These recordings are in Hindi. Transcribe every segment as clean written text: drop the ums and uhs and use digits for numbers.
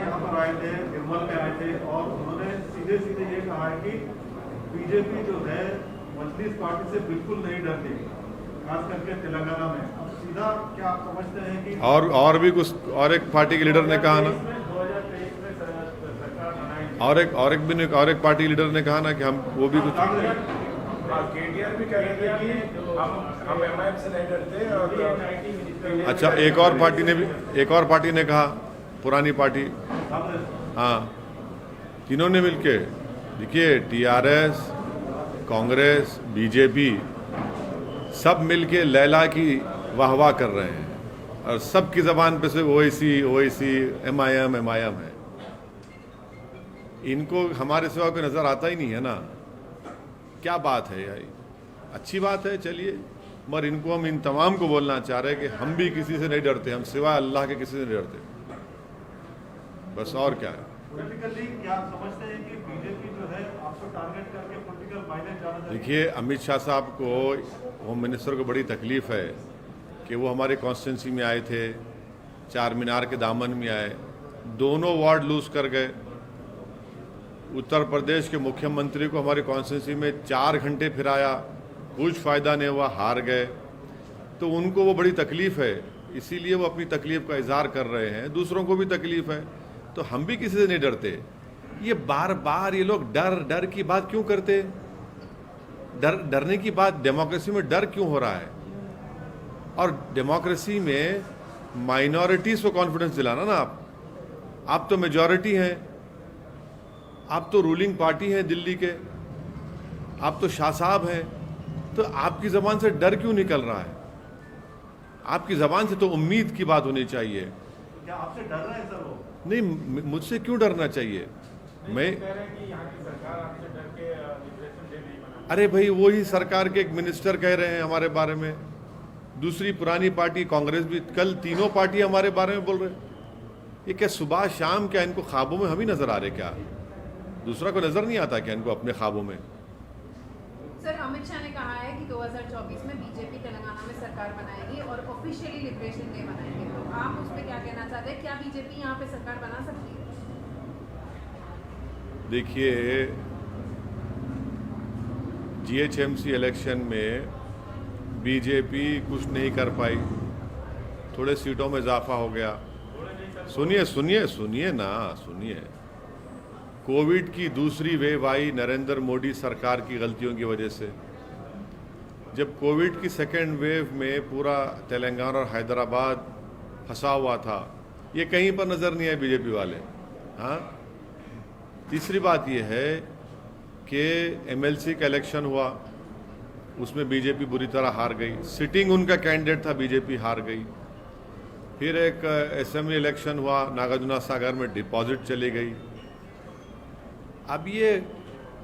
यहाँ पर आए थे, निर्मल में आए थे और उन्होंने सीधे सीधे ये कहा है कि बीजेपी जो है मजलिस पार्टी से बिल्कुल नहीं डरती, खास करके तेलंगाना में। अब सीधा क्या आप समझते हैं कि और भी कुछ और एक पार्टी के लीडर ने कहा ना, 2023 में सरकार बनाएंगे और एक पार्टी के लीडर ने कहा ना कि हम वो भी कुछ। केटीआर भी कह रहे थे कि हम एमआईएम से नहीं डरते। और अच्छा, एक और पार्टी ने कहा, पुरानी पार्टी, हाँ, तीनों ने मिलके, देखिए टीआरएस, कांग्रेस, बीजेपी सब मिलके लैला की वाहवाह कर रहे हैं और सबकी जबान पे सिर्फ ओवैसी एमआईएम है। इनको हमारे सिवा कोई नजर आता ही नहीं है ना। क्या बात है यार, अच्छी बात है, चलिए, मगर इनको हम इन तमाम को बोलना चाह रहे हैं कि हम भी किसी से नहीं डरते, हम सिवा अल्लाह के किसी से नहीं डरते, बस। और क्या है, पॉलिटिकली क्या आप समझते हैं कि बीजेपी जो है आपको टारगेट करके पॉलिटिकल माइलेज ज्यादा देगी? देखिए अमित शाह साहब को, होम मिनिस्टर को बड़ी तकलीफ है कि वो हमारे कॉन्स्टिट्यूंसी में आए थे, चार मीनार के दामन में आए, दोनों वार्ड लूज कर गए। उत्तर प्रदेश के मुख्यमंत्री को हमारी कॉन्स्टिट्यूंसी में 4 घंटे फिराया, कुछ फ़ायदा नहीं हुआ, हार गए। तो उनको वो बड़ी तकलीफ़ है, इसीलिए वो अपनी तकलीफ़ का इजहार कर रहे हैं। दूसरों को भी तकलीफ़ है, तो हम भी किसी से नहीं डरते। ये बार बार ये लोग डर की बात क्यों करते? डरने की बात, डेमोक्रेसी में डर क्यों हो रहा है? और डेमोक्रेसी में माइनॉरिटीज़ को कॉन्फिडेंस दिलाना ना। आप तो मेजॉरिटी हैं, आप तो रूलिंग पार्टी हैं दिल्ली के, आप तो शाह साहब हैं, तो आपकी ज़बान से डर क्यों निकल रहा है? आपकी ज़बान से तो उम्मीद की बात होनी चाहिए। क्या आपसे डर रहे हैं सर वो? नहीं, मुझसे क्यों डरना चाहिए? मैं कह रहे हैं कि यहाँ की सरकार आपसे डर के लिबरेशन डे नहीं मना। अरे भाई, वही सरकार के एक मिनिस्टर कह रहे हैं हमारे बारे में, दूसरी पुरानी पार्टी कांग्रेस भी, कल तीनों पार्टी हमारे बारे में बोल रहे हैं। ये क्या सुबह शाम, क्या इनको ख्वाबों में हम ही नजर आ रहे? क्या दूसरा को नजर नहीं आता क्या इनको अपने ख्वाबों में? सर, अमित शाह ने कहा है कि 2024 में बीजेपी तेलंगाना में सरकार बनाएगी और ऑफिशियली लिबरेशन डे मनाएंगे, तो आप उस पर क्या कहना चाहते हैं? क्या बीजेपी यहाँ पे सरकार बना सकती है? देखिए, जीएचएमसी इलेक्शन में बीजेपी कुछ नहीं कर पाई, थोड़े सीटों में इजाफा हो गया। सुनिए ना, कोविड की दूसरी वेव आई नरेंद्र मोदी सरकार की गलतियों की वजह से। जब कोविड की सेकेंड वेव में पूरा तेलंगाना और हैदराबाद फंसा हुआ था, ये कहीं पर नज़र नहीं आए बीजेपी वाले। हाँ, तीसरी बात ये है कि एमएलसी का इलेक्शन हुआ, उसमें बीजेपी बुरी तरह हार गई। सिटिंग उनका कैंडिडेट था, बीजेपी हार गई। फिर एक असेंबली इलेक्शन हुआ, नागार्जुना सागर में डिपॉजिट चली गई। अब ये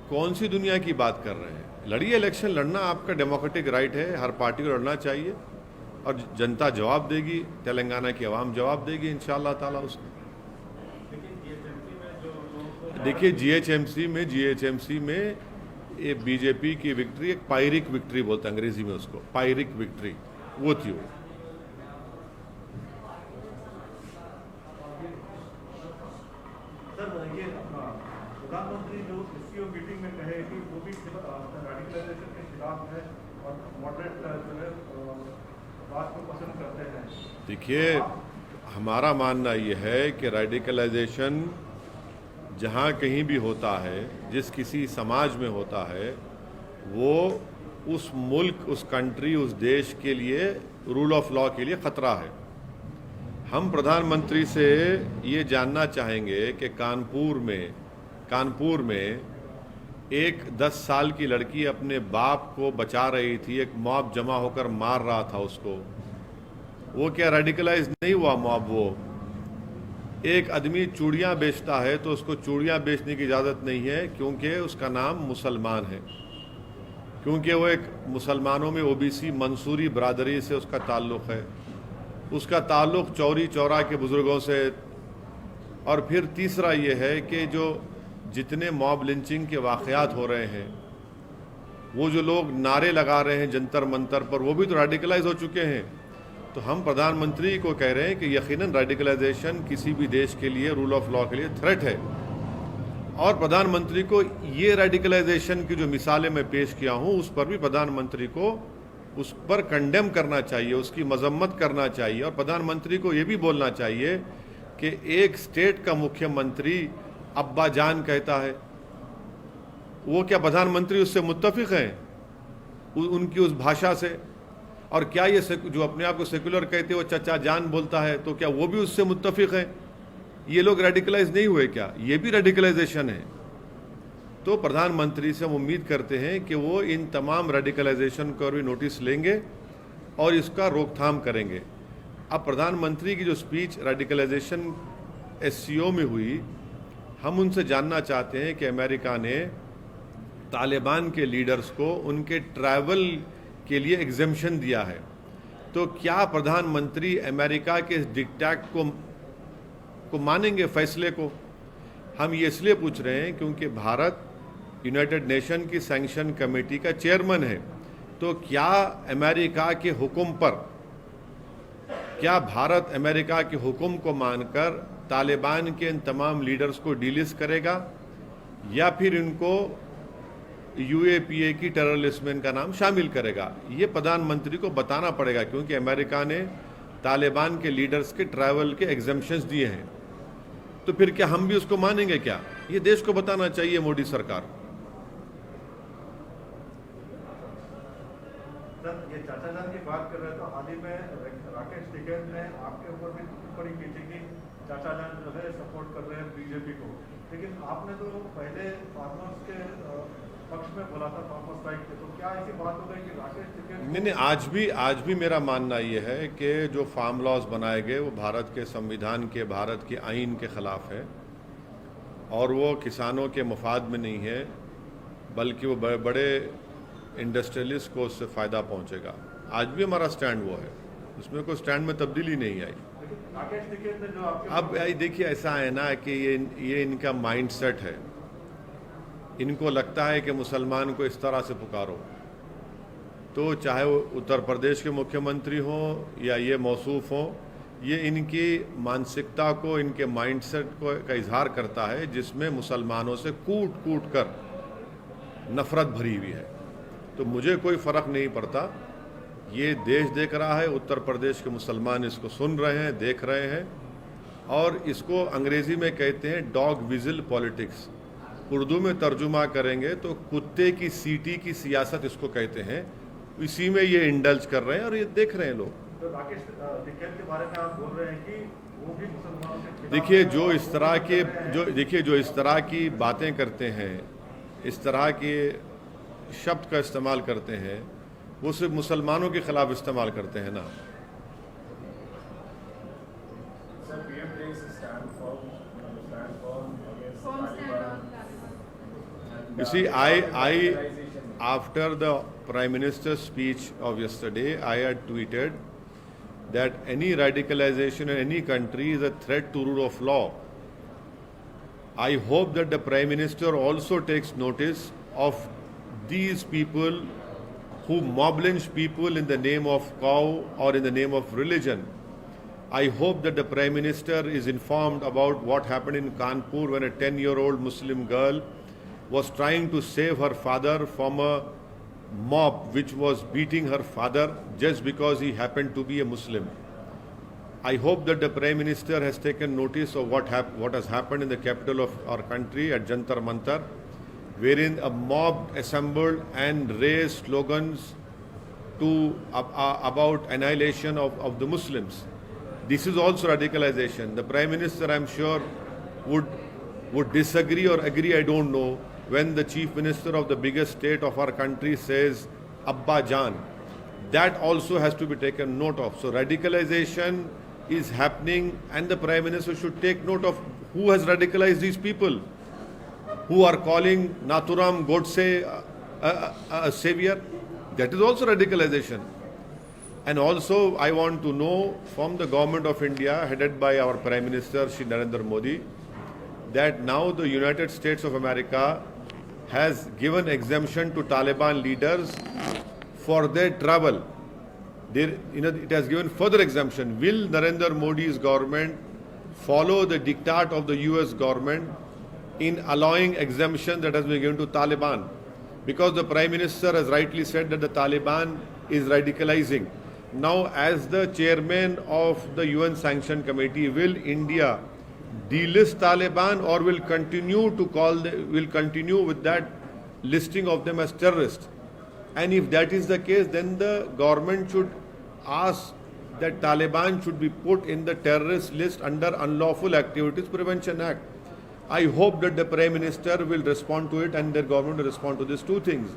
कौन सी दुनिया की बात कर रहे हैं? लड़िए, इलेक्शन लड़ना आपका डेमोक्रेटिक राइट है, हर पार्टी को लड़ना चाहिए और जनता जवाब देगी, तेलंगाना की आवाम जवाब देगी इंशाअल्लाह ताला उसको। देखिए, जीएचएमसी में ये बीजेपी की विक्ट्री, एक पायरिक विक्ट्री बोलते हैं अंग्रेजी में उसको, पायरिक विक्ट्री, वो थी वो। सर, ये प्रधानमंत्री जो सीईओ मीटिंग में कहे कि वो भी रेडिकलाइजेशन के खिलाफ है और मॉडरेट जो है बात को पसंद करते हैं। देखिए, हमारा मानना ये है कि रेडिकलाइजेशन जहाँ कहीं भी होता है, जिस किसी समाज में होता है, वो उस मुल्क, उस कंट्री, उस देश के लिए, रूल ऑफ लॉ के लिए ख़तरा है। हम प्रधानमंत्री से ये जानना चाहेंगे कि कानपुर में एक 10 साल की लड़की अपने बाप को बचा रही थी, एक मॉब जमा होकर मार रहा था उसको। वो क्या रेडिकलाइज नहीं हुआ मॉब? वो एक आदमी चूड़ियाँ बेचता है तो उसको चूड़ियाँ बेचने की इजाज़त नहीं है, क्योंकि उसका नाम मुसलमान है, क्योंकि वो एक मुसलमानों में ओबीसी मंसूरी बरादरी से उसका ताल्लुक़ है, उसका ताल्लुक़ चौरी चौरा के बुज़ुर्गों से। और फिर तीसरा ये है कि जो जितने मॉब लिंचिंग के वाक़यात हो रहे हैं, वो जो लोग नारे लगा रहे हैं जंतर मंतर पर, वो भी तो रेडिकलाइज हो चुके हैं। तो हम प्रधानमंत्री को कह रहे हैं कि यकीनन रेडिकलाइजेशन किसी भी देश के लिए, रूल ऑफ लॉ के लिए थ्रेट है, और प्रधानमंत्री को ये रेडिकलाइजेशन की जो मिसालें मैं पेश किया हूँ उस पर भी प्रधानमंत्री को उस पर कंडेम करना चाहिए, उसकी मजम्मत करना चाहिए, और प्रधानमंत्री को ये भी बोलना चाहिए कि एक स्टेट का मुख्यमंत्री अब्बा जान कहता है, वो क्या प्रधानमंत्री उससे मुत्तफिक हैं उनकी उस भाषा से? और क्या ये जो अपने आप को सेकुलर कहते हैं वो चचा जान बोलता है, तो क्या वो भी उससे मुत्तफिक हैं? ये लोग रेडिकलाइज नहीं हुए क्या? ये भी रेडिकलाइजेशन है। तो प्रधानमंत्री से हम उम्मीद करते हैं कि वो इन तमाम रेडिकलाइजेशन को भी नोटिस लेंगे और इसका रोकथाम करेंगे। अब प्रधानमंत्री की जो स्पीच रेडिकलाइजेशन SCO में हुई, हम उनसे जानना चाहते हैं कि अमेरिका ने तालिबान के लीडर्स को उनके ट्रैवल के लिए एग्जेम्पशन दिया है, तो क्या प्रधानमंत्री अमेरिका के इस डिक्टेट को मानेंगे, फैसले को? हम ये इसलिए पूछ रहे हैं क्योंकि भारत यूनाइटेड नेशन की सैंक्शन कमेटी का चेयरमैन है, तो क्या अमेरिका के हुक्म पर, क्या भारत अमेरिका के हुक्म को मानकर तालिबान के इन तमाम लीडर्स को डीलिस्ट करेगा, या फिर इनको UAPA की टेरर लिस्ट में इनका नाम शामिल करेगा? ये प्रधानमंत्री को बताना पड़ेगा, क्योंकि अमेरिका ने तालिबान के लीडर्स के ट्रैवल के एग्जेम्पशंस दिए हैं। तो फिर क्या हम भी उसको मानेंगे क्या? ये देश को बताना चाहिए मोदी सरकार। सर, ये चाचा जान की बात कर रहे हैं, तो हाल ही में राकेश टिकैत ने आपके ऊपर भी टिप्पणी की थी कि चाचा जान जो है सपोर्ट कर रहे हैं BJP को, लेकिन आपने तो पहले फार्मर्स के पक्ष में बोला था, फार्मर्स राइट के, तो क्या ऐसी बात हो गई कि राकेश टिकैत? नहीं, आज भी मेरा मानना ये है कि जो फार्म लॉज बनाए गए वो भारत के संविधान के, भारत के आइन के खिलाफ है, और वो किसानों के मफाद में नहीं है, बल्कि वो बड़े इंडस्ट्रियलिस्ट को उससे फ़ायदा पहुंचेगा। आज भी हमारा स्टैंड वो है, उसमें कोई स्टैंड में तब्दीली नहीं आई। राकेश टिकैत ने जो आपके अब देखिए, ऐसा है ना कि ये इनका माइंडसेट है। इनको लगता है कि मुसलमान को इस तरह से पुकारो, तो चाहे वो उत्तर प्रदेश के मुख्यमंत्री हों या ये मौसूफ हों, ये इनकी मानसिकता को, इनके माइंडसेट को का इजहार करता है, जिसमें मुसलमानों से कूट कूट कर नफरत भरी हुई है। तो मुझे कोई फ़र्क नहीं पड़ता, ये देश देख रहा है, उत्तर प्रदेश के मुसलमान इसको सुन रहे हैं, देख रहे हैं, और इसको अंग्रेज़ी में कहते हैं डॉग विजिल पॉलिटिक्स। उर्दू में तर्जुमा करेंगे तो कुत्ते की सीटी की सियासत इसको कहते हैं। इसी में ये इंडल्ज कर रहे हैं और ये देख रहे हैं लोग। तो राकेश टिकैत के बारे में आप बोल रहे हैं कि वो भी मुसलमानों के खिलाफ देखिए, है, जो इस तरह के और जो इस तरह की बातें करते हैं, इस तरह के शब्द का इस्तेमाल करते हैं, वो सिर्फ मुसलमानों के खिलाफ इस्तेमाल करते हैं ना। Sir, PM takes a stand for against Firm stand Taliban. on Taliban. And, You see, radicalization. after the Prime Minister's speech of yesterday, I had tweeted that any radicalization in any country is a threat to rule of law. I hope that the Prime Minister also takes notice of these people who mob lynch people in the name of cow or in the name of religion. I hope that the Prime Minister is informed about what happened in Kanpur when a 10-year-old Muslim girl was trying to save her father from a mob which was beating her father just because he happened to be a Muslim. I hope that the Prime Minister has taken notice of what has happened in the capital of our country at Jantar Mantar, wherein a mob assembled and raised slogans about annihilation of the Muslims. This is also radicalization. The Prime Minister, I'm sure, would disagree or agree, I don't know, when the Chief Minister of the biggest state of our country says Abba Jan. That also has to be taken note of. So radicalization is happening, and the Prime Minister should take note of who has radicalized these people, who are calling Nathuram Godse a savior. That is also radicalization. And also, I want to know from the government of India, headed by our Prime Minister, Shri Narendra Modi, that now the United States of America has given exemption to Taliban leaders for their travel. it has given further exemption. Will Narendra Modi's government follow the diktat of the US government in allowing exemption that has been given to Taliban? Because the Prime Minister has rightly said that the Taliban is radicalizing. Now, as the chairman of the UN Sanction Committee, will India delist Taliban or will continue with that listing of them as terrorists? And if that is the case, then the government should ask that Taliban should be put in the terrorist list under Unlawful Activities Prevention Act. I hope that the Prime Minister will respond to it and their government will respond to these two things.